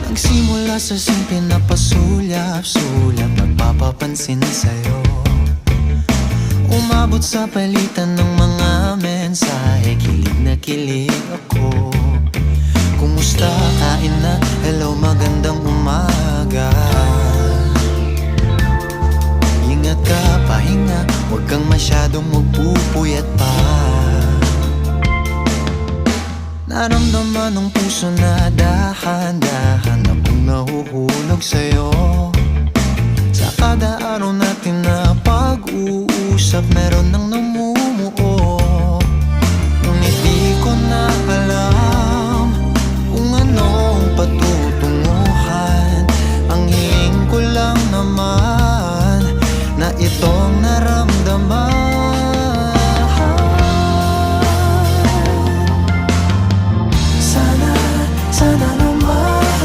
Nagsimula sa simple na pasulyap-sulyap, nagpapapansin sa'yo. Umabot sa palitan ng mga mensahe, kilig na kilig ako. Kumusta, kain na, hello, magandang umaga. Ingat ka, pahinga, huwag kang masyadong magpupuyat pa. Naramdaman ng puso na dahan